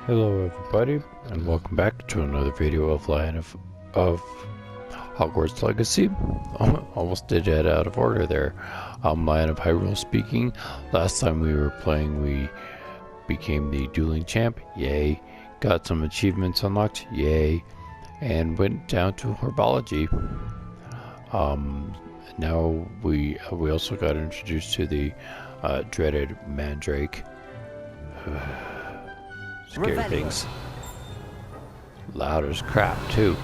Hello everybody, and welcome back to another video of Hogwarts Legacy. Almost did it out of order there. Lion of Hyrule speaking. Last time we were playing, we became the dueling champ. Yay. Got some achievements unlocked. Yay. And went down to Herbology. Now we also got introduced to the dreaded Mandrake. Scary things. Loud as crap too.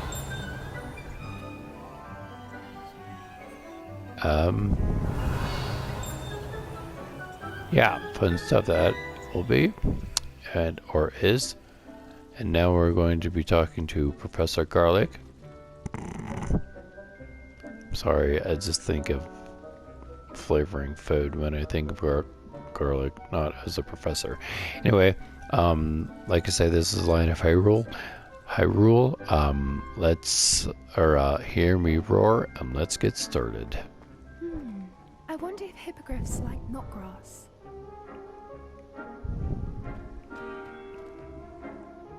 Yeah, fun stuff that will be or is. And now we're going to be talking to Professor Garlic. Sorry, I just think of flavoring food when I think of garlic, not as a professor. Anyway, like I say, this is Lion of Hyrule. Hear me roar, and let's get started. I wonder if hippogriffs like knotgrass.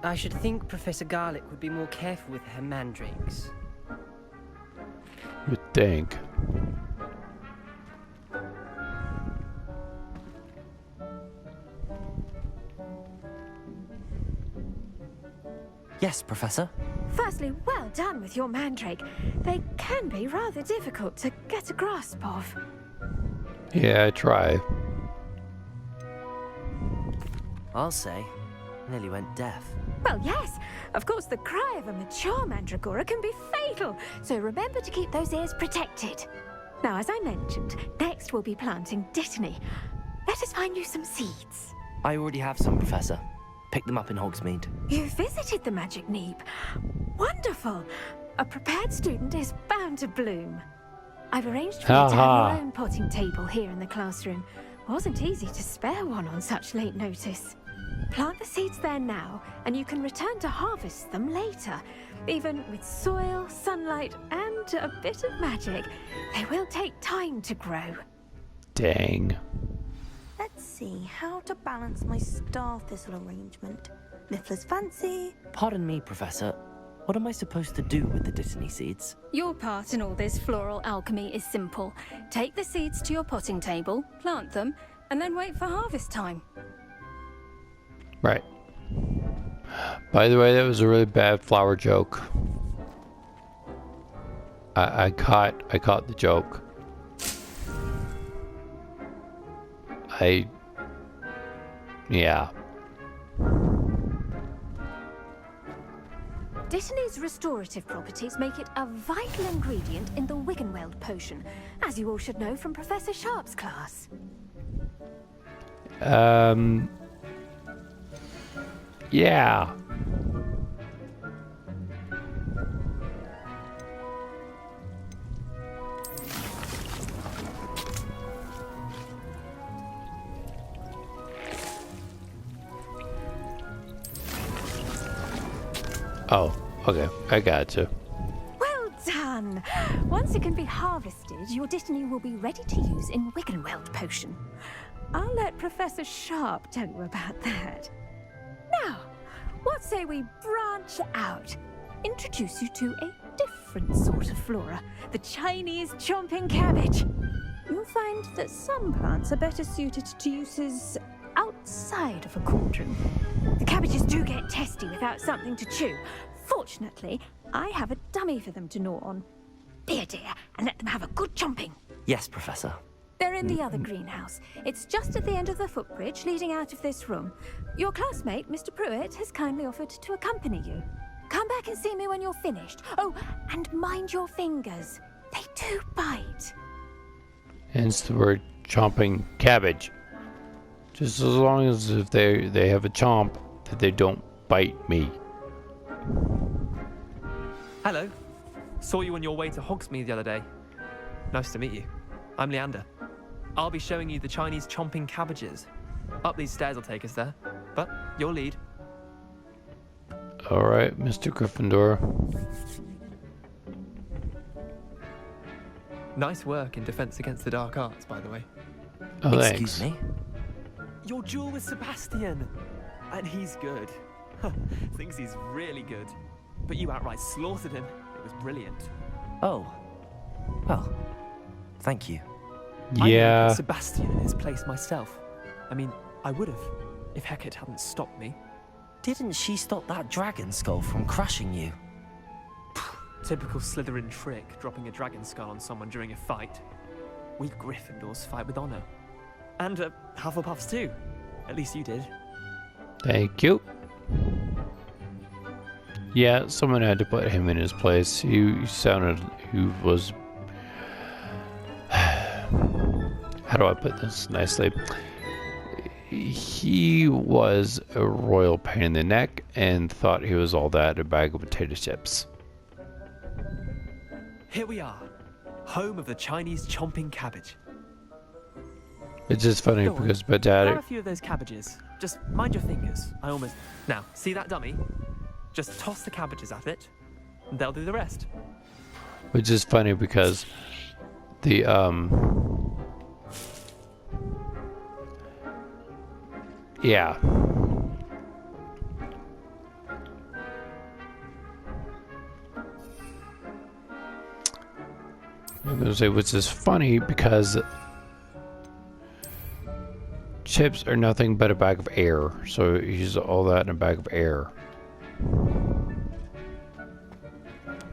I should think Professor Garlic would be more careful with her mandrakes. You'd think. Yes, Professor. Firstly, well done with your mandrake. They can be rather difficult to get a grasp of. Yeah, I try. I'll say. Nearly went deaf. Well, yes. Of course, the cry of a mature mandragora can be fatal, so remember to keep those ears protected. Now, as I mentioned, next we'll be planting Dittany. Let us find you some seeds. I already have some, Professor. Picked them up in Hogsmeade. You visited the Magic Neep. Wonderful. A prepared student is bound to bloom. I've arranged for you to have your own potting table here in the classroom. Wasn't easy to spare one on such late notice. Plant the seeds there now, and you can return to harvest them later. Even with soil, sunlight, and a bit of magic, they will take time to grow. Dang. Let's see how to balance my star thistle arrangement. Niffler's fancy. Pardon me, Professor. What am I supposed to do with the Dittany seeds? Your part in all this floral alchemy is simple. Take the seeds to your potting table, plant them, and then wait for harvest time. Right. By the way, that was a really bad flower joke. I caught the joke. Yeah. Dittany's restorative properties make it a vital ingredient in the Wiggenweld potion, as you all should know from Professor Sharp's class. Yeah. Oh, okay. I got you. Well done! Once it can be harvested, your Dittany will be ready to use in Wiggenweld potion. I'll let Professor Sharp tell you about that. Now, what say we branch out? Introduce you to a different sort of flora, the Chinese chomping cabbage. You'll find that some plants are better suited to uses outside of a cauldron. The cabbages do get testy without something to chew. Fortunately, I have a dummy for them to gnaw on. Be a dear and let them have a good chomping. Yes, Professor. They're in the other greenhouse. It's just at the end of the footbridge leading out of this room. Your classmate, Mr. Pruitt, has kindly offered to accompany you. Come back and see me when you're finished. Oh, and mind your fingers. They do bite. Hence the word chomping cabbage. Just as long as if they have a chomp, that they don't bite me. Hello. Saw you on your way to Hogsmeade the other day. Nice to meet you. I'm Leander. I'll be showing you the Chinese chomping cabbages. Up these stairs will take us there, but your lead. All right, Mr. Gryffindor. Nice work in Defense Against the Dark Arts, by the way. Oh, Excuse thanks. me? Your duel with Sebastian. And he's good. Thinks he's really good. But you outright slaughtered him. It was brilliant. Oh. Well, thank you. I Yeah. put Sebastian in his place myself. I mean, I would have, if Hecate hadn't stopped me. Didn't she stop that dragon skull from crushing you? Typical Slytherin trick, dropping a dragon skull on someone during a fight. We Gryffindors fight with honor. And Hufflepuffs too. At least you did. Thank you. Yeah, someone had to put him in his place. He sounded... He was... How do I put this nicely? He was a royal pain in the neck and thought he was all that, a bag of potato chips. Here we are. Home of the Chinese chomping cabbage. It's just funny Go on. because my Grab dad... a few of those cabbages. Just mind your fingers. I almost... Now, see that dummy? Just toss the cabbages at it, and they'll do the rest. Which is funny because the yeah. I'm gonna say which is funny because chips are nothing but a bag of air. So he's all that in a bag of air.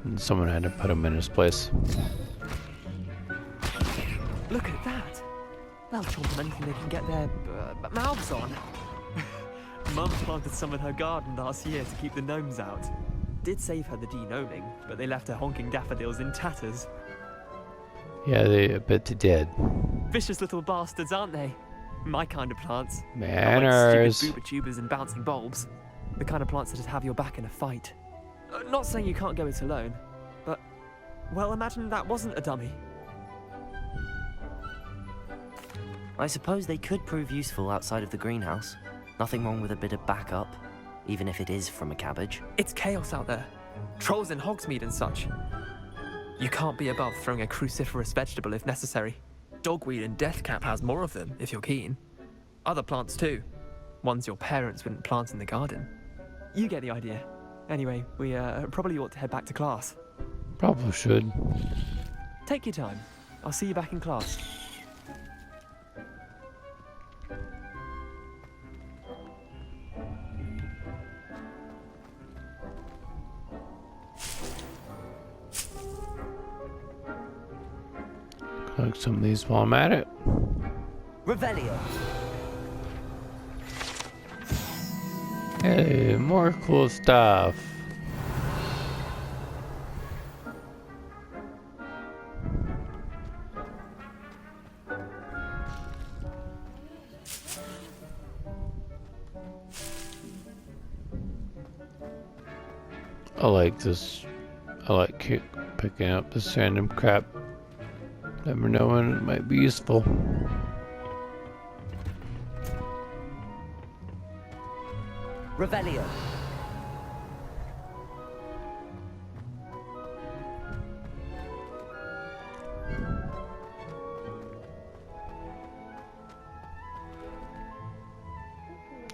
And someone had to put him in his place. Look at that. They'll chomp on anything they can get their mouths on. Mum planted some in her garden last year to keep the gnomes out. Did save her the de-gnoming, but they left her honking daffodils in tatters. Yeah, I bet they did. Vicious little bastards, aren't they? My kind of plants. Manners. Stupid booba tubers and bouncing bulbs. The kind of plants that just have your back in a fight. Not saying you can't go it alone, but, well, imagine that wasn't a dummy. I suppose they could prove useful outside of the greenhouse. Nothing wrong with a bit of backup, even if it is from a cabbage. It's chaos out there. Trolls in Hogsmeade and such. You can't be above throwing a cruciferous vegetable if necessary. Dogweed and deathcap has more of them, if you're keen. Other plants too. Ones your parents wouldn't plant in the garden. You get the idea. Anyway, we probably ought to head back to class. Probably should. Take your time. I'll see you back in class. Collect some of these while I'm at it. Revelio. Hey, more cool stuff. I like this. I like picking up this random crap. Never know when it might be useful. Revelio.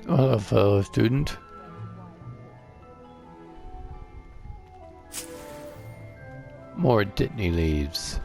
Hello, fellow student. More Dittany leaves.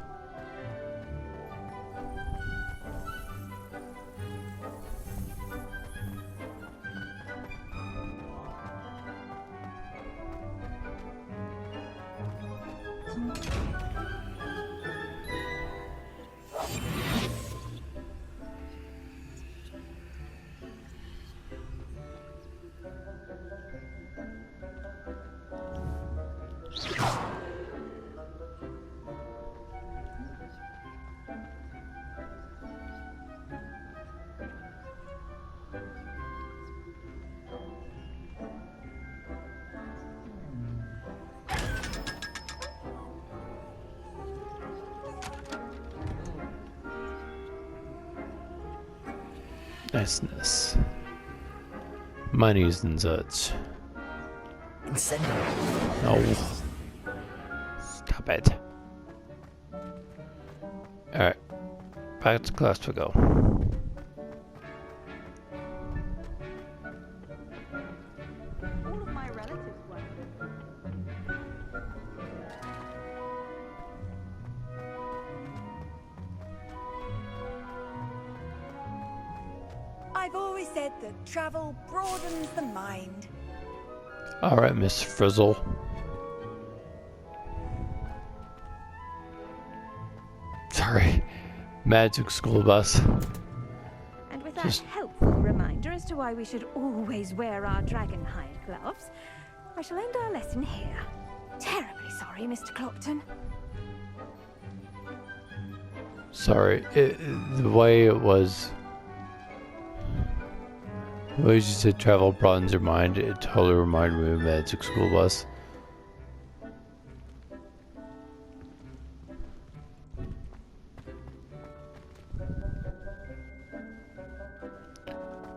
Niceness. Monies and such. Incendio. No. Stop it. Alright. Back to class we go. All I've always said that travel broadens the mind. Alright, Miss Frizzle. Sorry. Magic school bus. And with that Just- helpful reminder as to why we should always wear our dragon hide gloves, I shall end our lesson here. Terribly sorry, Mr. Clopton. Sorry. The way it was... The way you said travel broadens your mind, it totally reminded me of Magic school bus.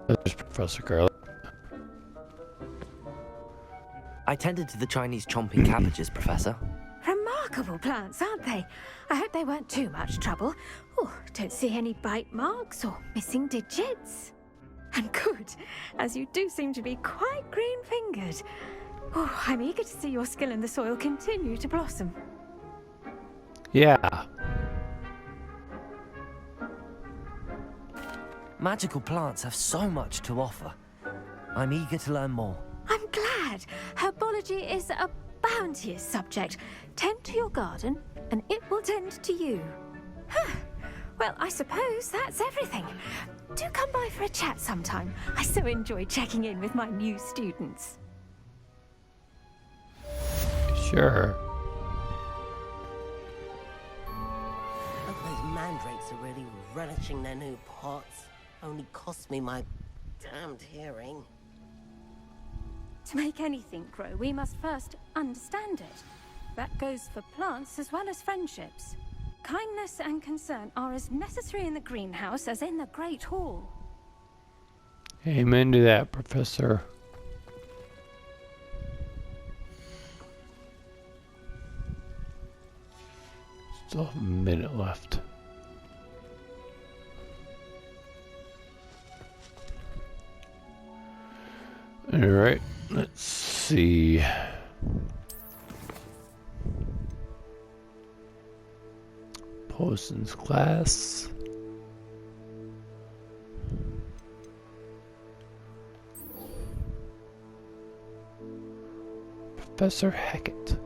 There's Professor Garlic. I tended to the Chinese chomping cabbages, Professor. Remarkable plants, aren't they? I hope they weren't too much trouble. Oh, don't see any bite marks or missing digits. And good, as you do seem to be quite green-fingered. Oh, I'm eager to see your skill in the soil continue to blossom. Yeah. Magical plants have so much to offer. I'm eager to learn more. I'm glad. Herbology is a bounteous subject. Tend to your garden, and it will tend to you. Huh. Well, I suppose that's everything. Do come by for a chat sometime. I so enjoy checking in with my new students. Sure. Hope those mandrakes are really relishing their new pots. Only cost me my damned hearing. To make anything grow, we must first understand it. That goes for plants as well as friendships. Kindness and concern are as necessary in the greenhouse as in the Great Hall. Amen to that, Professor. Still have a minute left. Alright, let's see. Potions class. Professor Hackett.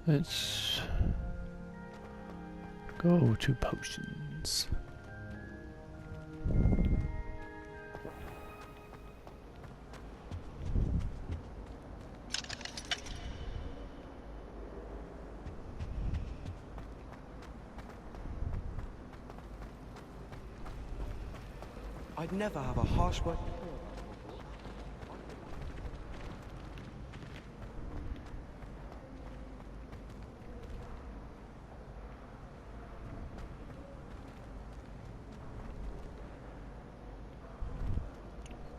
Let's go to potions. I'd never have a harsh word.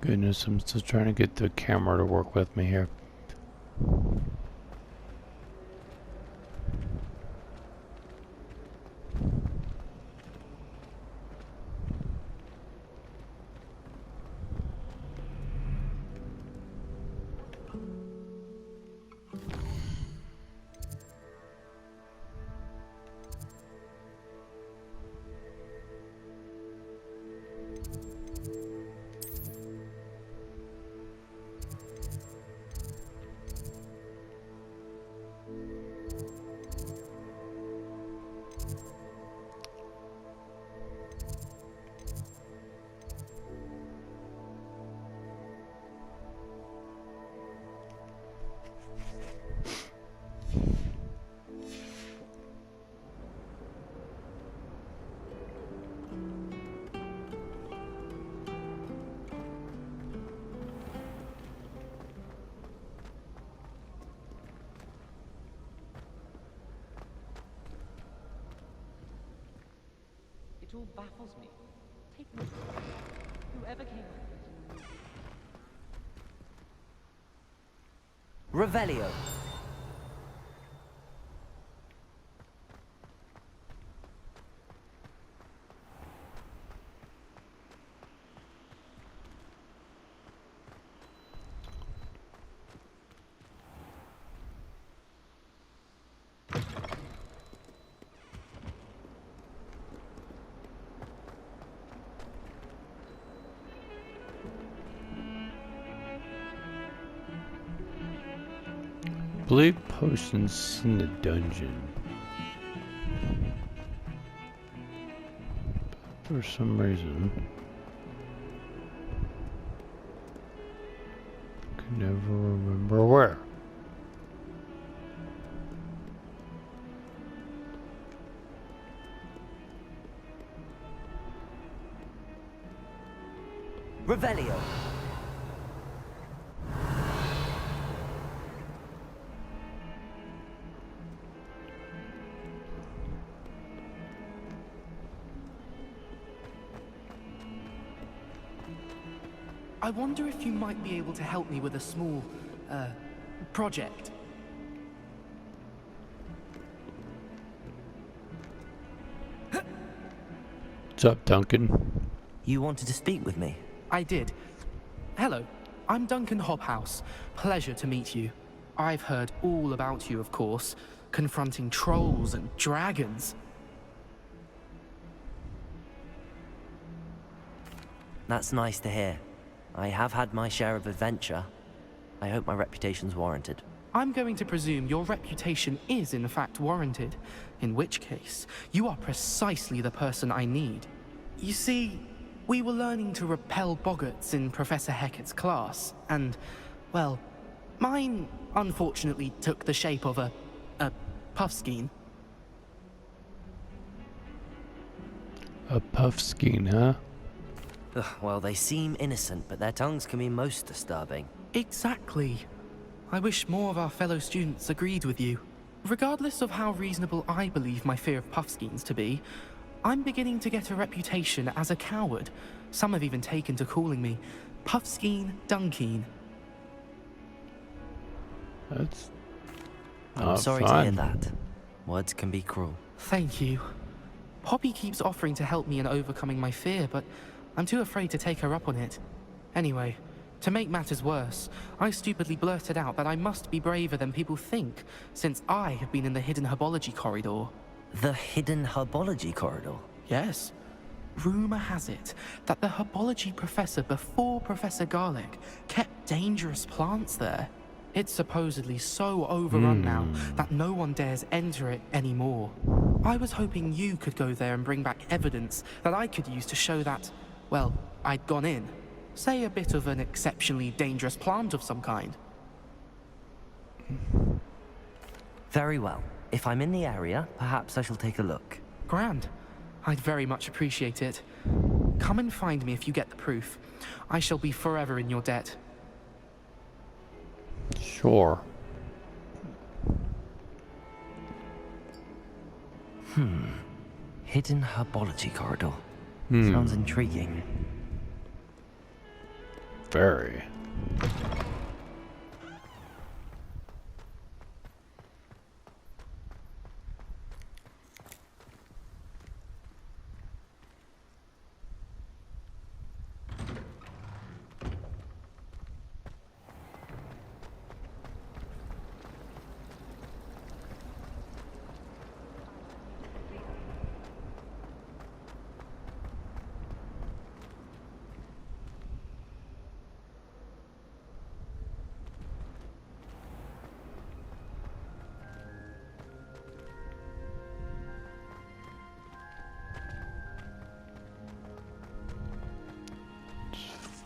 Goodness, I'm still trying to get the camera to work with me here. all baffles me. Take me. Whoever came up with it. Revelio. Believe potions in the dungeon. For some reason, can never remember where. Revelio. I wonder if you might be able to help me with a small, project. What's up, Duncan? You wanted to speak with me? I did. Hello, I'm Duncan Hobhouse. Pleasure to meet you. I've heard all about you, of course, confronting trolls and dragons. That's nice to hear. I have had my share of adventure. I hope my reputation's warranted. I'm going to presume your reputation is in fact warranted, in which case, you are precisely the person I need. You see, we were learning to repel boggarts in Professor Hecat's class, and, well, mine unfortunately took the shape of a puffskein. A puffskein, huh? Ugh, well, they seem innocent, but their tongues can be most disturbing. Exactly. I wish more of our fellow students agreed with you. Regardless of how reasonable I believe my fear of puffskeins to be, I'm beginning to get a reputation as a coward. Some have even taken to calling me Puffskeen Dunkeen. That's I'm sorry to hear that. Words can be cruel. Thank you. Poppy keeps offering to help me in overcoming my fear, but I'm too afraid to take her up on it. Anyway, to make matters worse, I stupidly blurted out that I must be braver than people think, since I have been in the hidden herbology corridor. The hidden herbology corridor? Yes. Rumor has it that the herbology professor before Professor Garlic kept dangerous plants there. It's supposedly so overrun now that no one dares enter it anymore. I was hoping you could go there and bring back evidence that I could use to show that, well, I'd gone in. Say a bit of an exceptionally dangerous plant of some kind. Very well. If I'm in the area, perhaps I shall take a look. Grand. I'd very much appreciate it. Come and find me if you get the proof. I shall be forever in your debt. Sure. Hidden herbology corridor. Sounds intriguing. Very.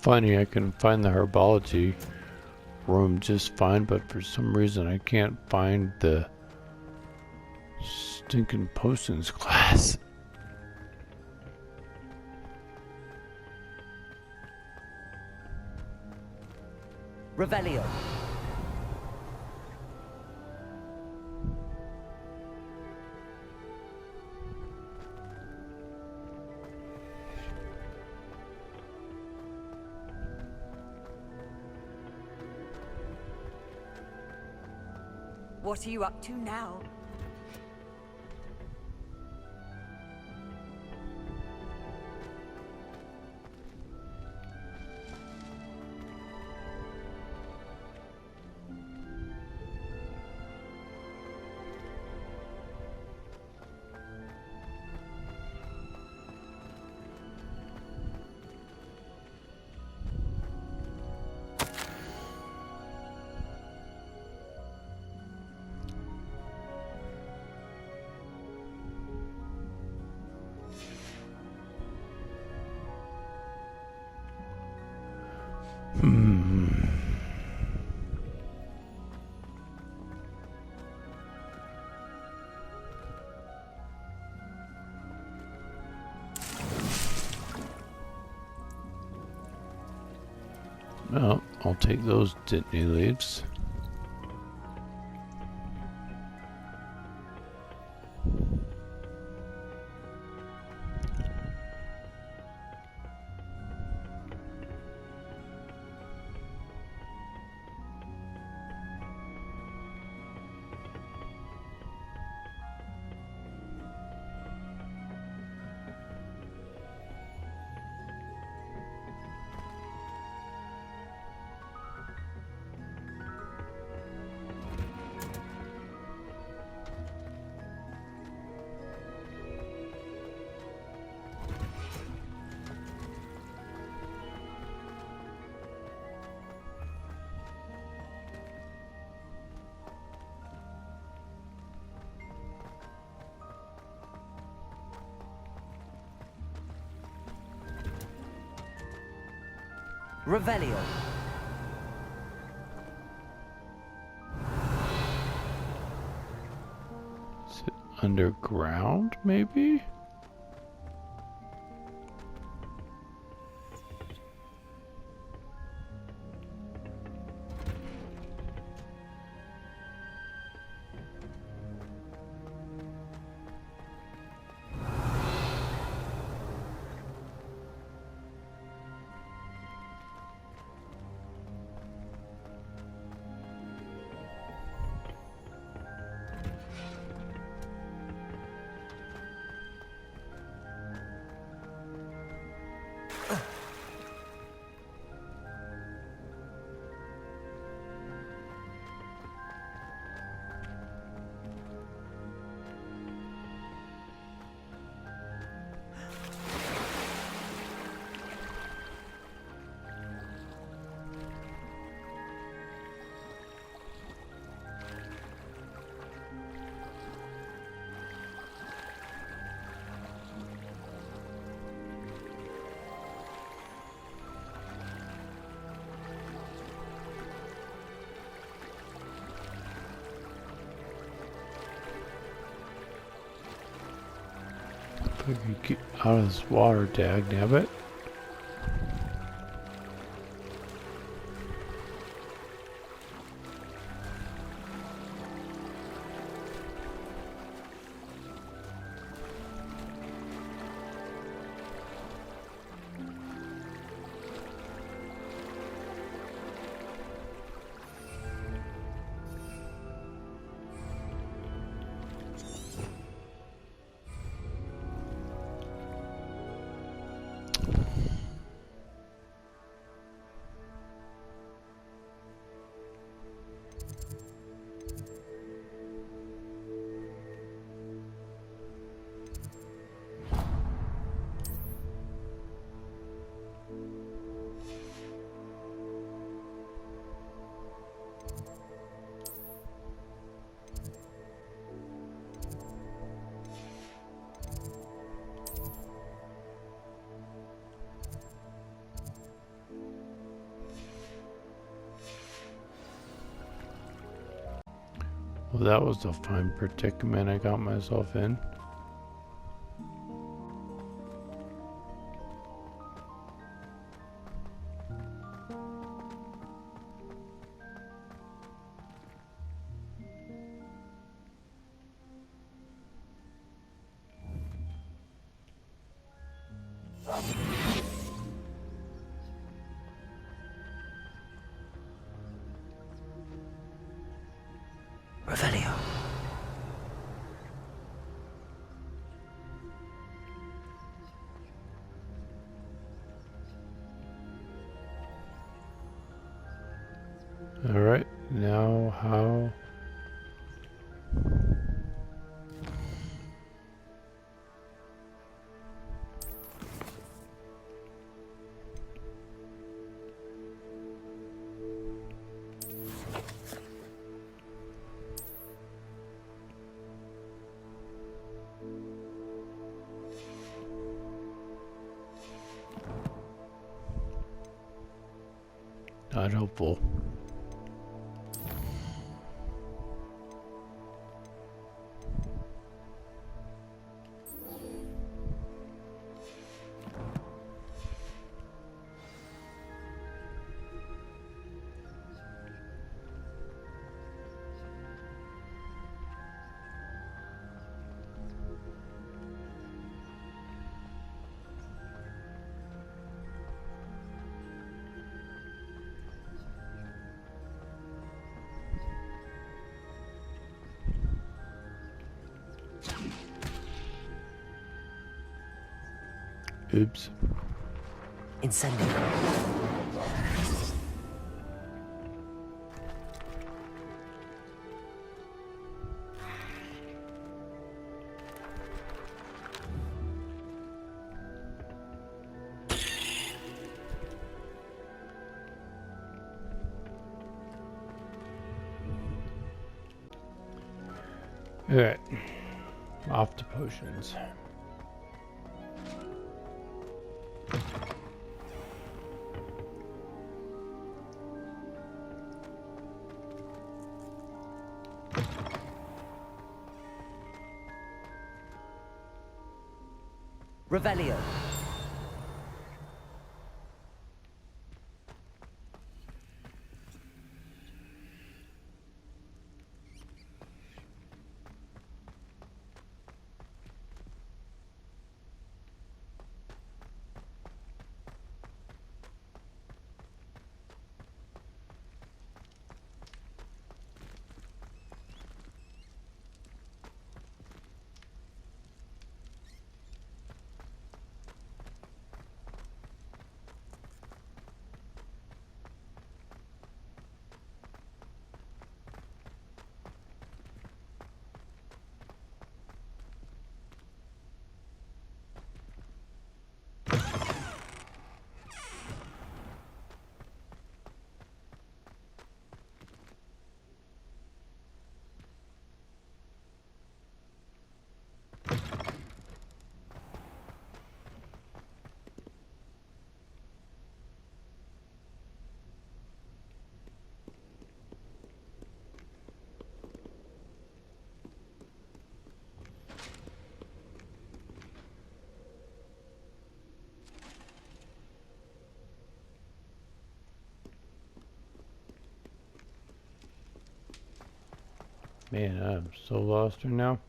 Funny, I can find the herbology room just fine, but for some reason I can't find the stinking potions class. Revelio. What are you up to now? Well, I'll take those Dittany leaves. Revelio. Is it underground, maybe? If I could get out of this water, dagnabbit. Well, that was a fine predicament I got myself in. Revelio. All right, now how? Not helpful. Oops. Incendio. Alright. Off to potions. Revelio. Man, I'm so lost right now.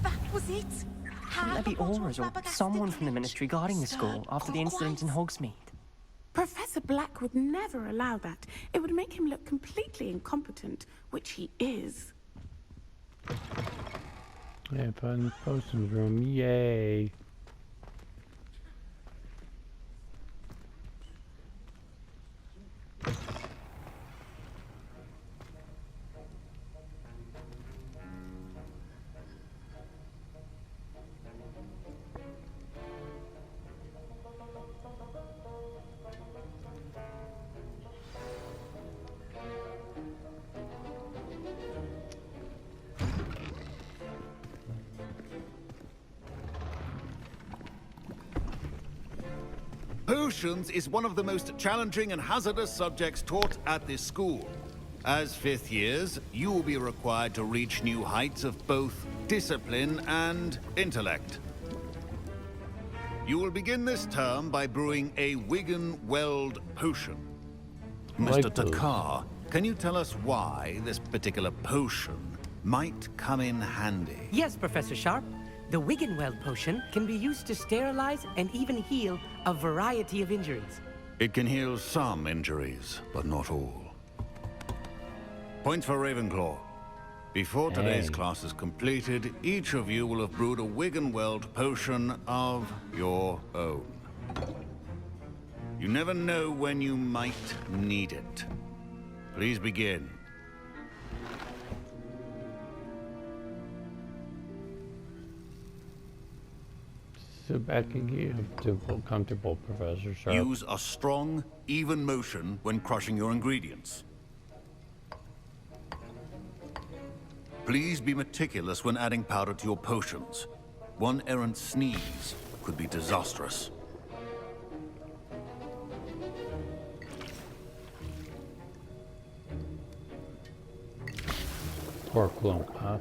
That was it. Couldn't there be Auras or someone from the Ministry guarding the school after the incident in Hogsmeade? Professor Black would never allow that. It would make him look completely incompetent, which he is. Yeah, found the potions room. Yay. Potions is one of the most challenging and hazardous subjects taught at this school. As fifth years, you will be required to reach new heights of both discipline and intellect. You will begin this term by brewing a Wiggenweld potion. Mr. Takar, can you tell us why this particular potion might come in handy? Yes, Professor Sharp. The Wiggenweld potion can be used to sterilize and even heal a variety of injuries. It can heal some injuries, but not all. Points for Ravenclaw. Before today's class is completed, each of you will have brewed a Wiggenweld potion of your own. You never know when you might need it. Please begin. Sit back and get comfortable, Professor Sharp. Use a strong, even motion when crushing your ingredients. Please be meticulous when adding powder to your potions. One errant sneeze could be disastrous. Pork lump, huh?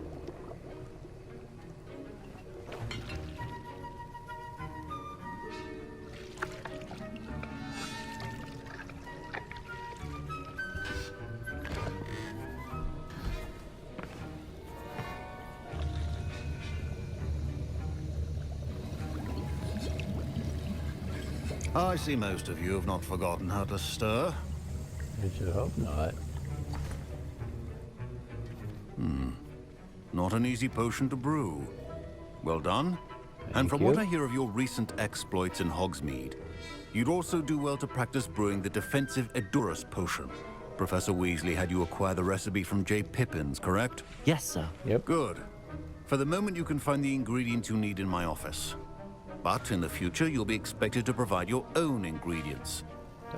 I see most of you have not forgotten how to stir. I should hope not. Not an easy potion to brew. Well done. And from what I hear of your recent exploits in Hogsmeade, you'd also do well to practice brewing the defensive Edurus potion. Professor Weasley had you acquire the recipe from J. Pippins, correct? Yes, sir. Yep. Good. For the moment, you can find the ingredients you need in my office. But in the future, you'll be expected to provide your own ingredients.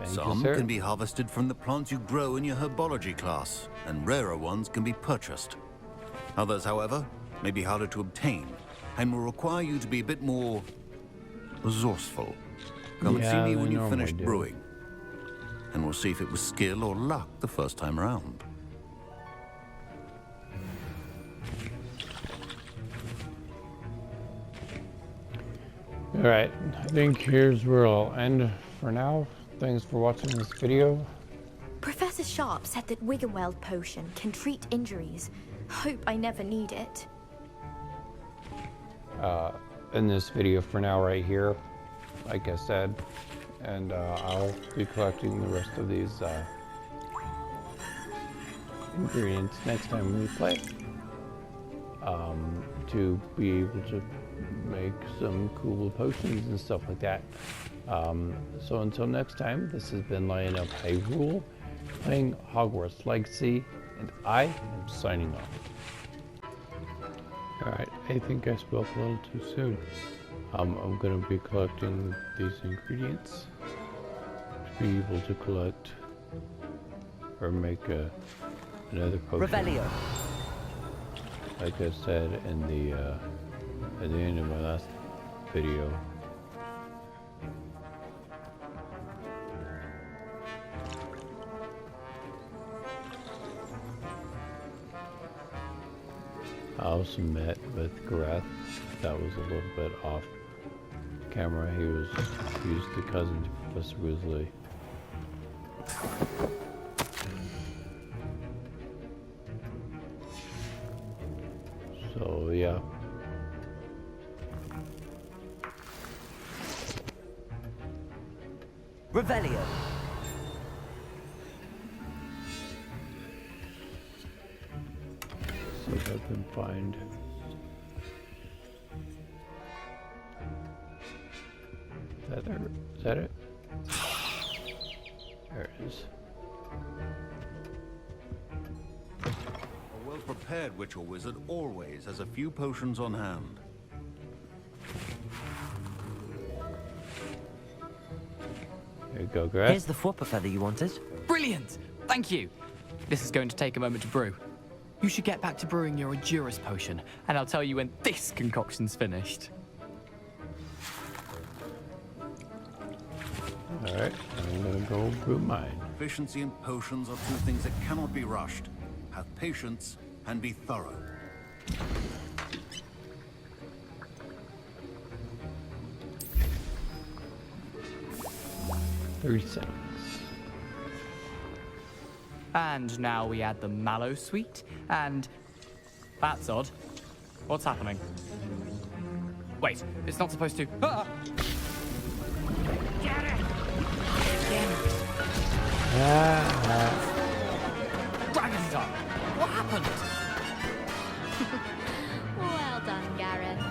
Some can be harvested from the plants you grow in your herbology class, and rarer ones can be purchased. Others, however, may be harder to obtain, and will require you to be a bit more resourceful. Come and see me when you've finished brewing, and we'll see if it was skill or luck the first time around. Alright, I think here's where I'll end for now. Thanks for watching this video. Professor Sharp said that Wiggenweld potion can treat injuries. Hope I never need it. In this video for now right here, like I said, and I'll be collecting the rest of these ingredients next time we play, to be able to make some cool potions and stuff like that. So until next time, this has been Lion of Hyrule, playing Hogwarts Legacy, and I am signing off. Alright, I think I spoke a little too soon. I'm going to be collecting these ingredients to be able to collect or make another potion. Revelio. Like I said in the at the end of my last video. I also met with Gareth. That was a little bit off camera. He was the cousin to Professor Weasley. So yeah. Revelio. See if I can find. Is that it? There it is. A well-prepared witch or wizard always has a few potions on hand. There you go, Greg. Here's the Fwopper feather you wanted. Brilliant! Thank you. This is going to take a moment to brew. You should get back to brewing your Edurus potion, and I'll tell you when this concoction's finished. Alright, I'm gonna go brew mine. Efficiency and potions are two things that cannot be rushed. Have patience and be thorough. 30 seconds. And now we add the mallow sweet, and... That's odd. What's happening? Wait, it's not supposed to... Ah! Get it! Dragon Star! What happened? Well done, Gareth.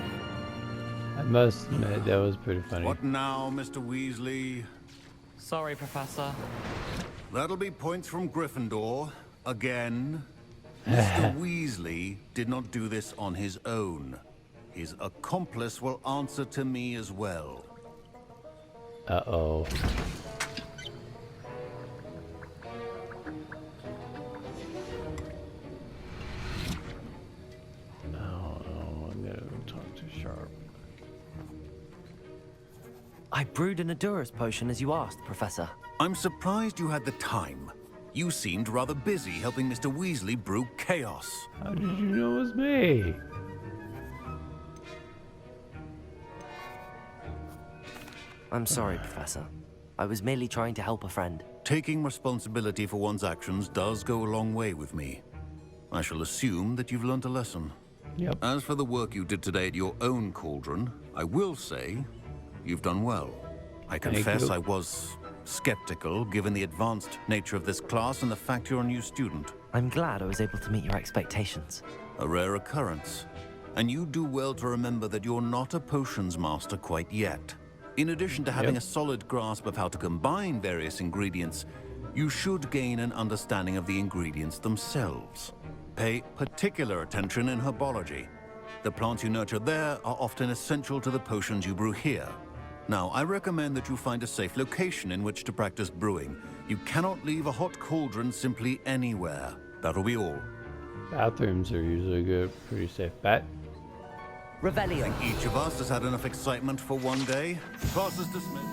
I must admit, that was pretty funny. What now, Mr. Weasley? Sorry, Professor. That'll be points from Gryffindor. Again. Mr. Weasley did not do this on his own. His accomplice will answer to me as well. Uh-oh. I'm gonna talk to Sharp. I brewed an Adurus potion as you asked, Professor. I'm surprised you had the time. You seemed rather busy helping Mr. Weasley brew chaos. How did you know it was me? I'm sorry, Professor. I was merely trying to help a friend. Taking responsibility for one's actions does go a long way with me. I shall assume that you've learnt a lesson. Yep. As for the work you did today at your own cauldron, I will say you've done well. I confess I was skeptical given the advanced nature of this class and the fact you're a new student. I'm glad I was able to meet your expectations. A rare occurrence. And you do well to remember that you're not a potions master quite yet. In addition to having a solid grasp of how to combine various ingredients, you should gain an understanding of the ingredients themselves. Pay particular attention in herbology. The plants you nurture there are often essential to the potions you brew here. Now, I recommend that you find a safe location in which to practice brewing. You cannot leave a hot cauldron simply anywhere. That'll be all. Bathrooms are usually a good, pretty safe bet. Revelio. I think each of us has had enough excitement for one day. Class is dismissed.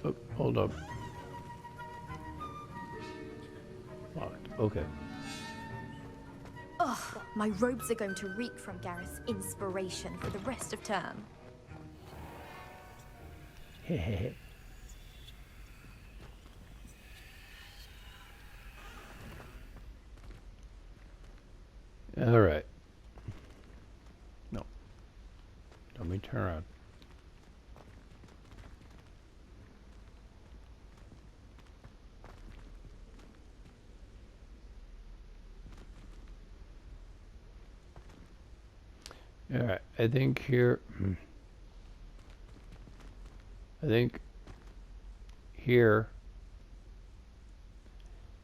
Oh, hold up. Locked. Okay. Ugh, my robes are going to reek from Gareth's inspiration for the rest of term. Hehehe. All right. No. Let me turn around. All right. I think here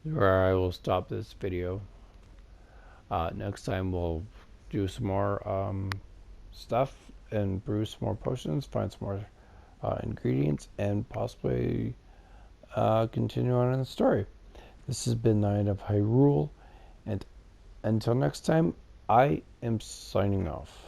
is where I will stop this video. Next time we'll do some more stuff and brew some more potions, find some more ingredients, and possibly continue on in the story. This has been Knight of Hyrule, and until next time, I am signing off.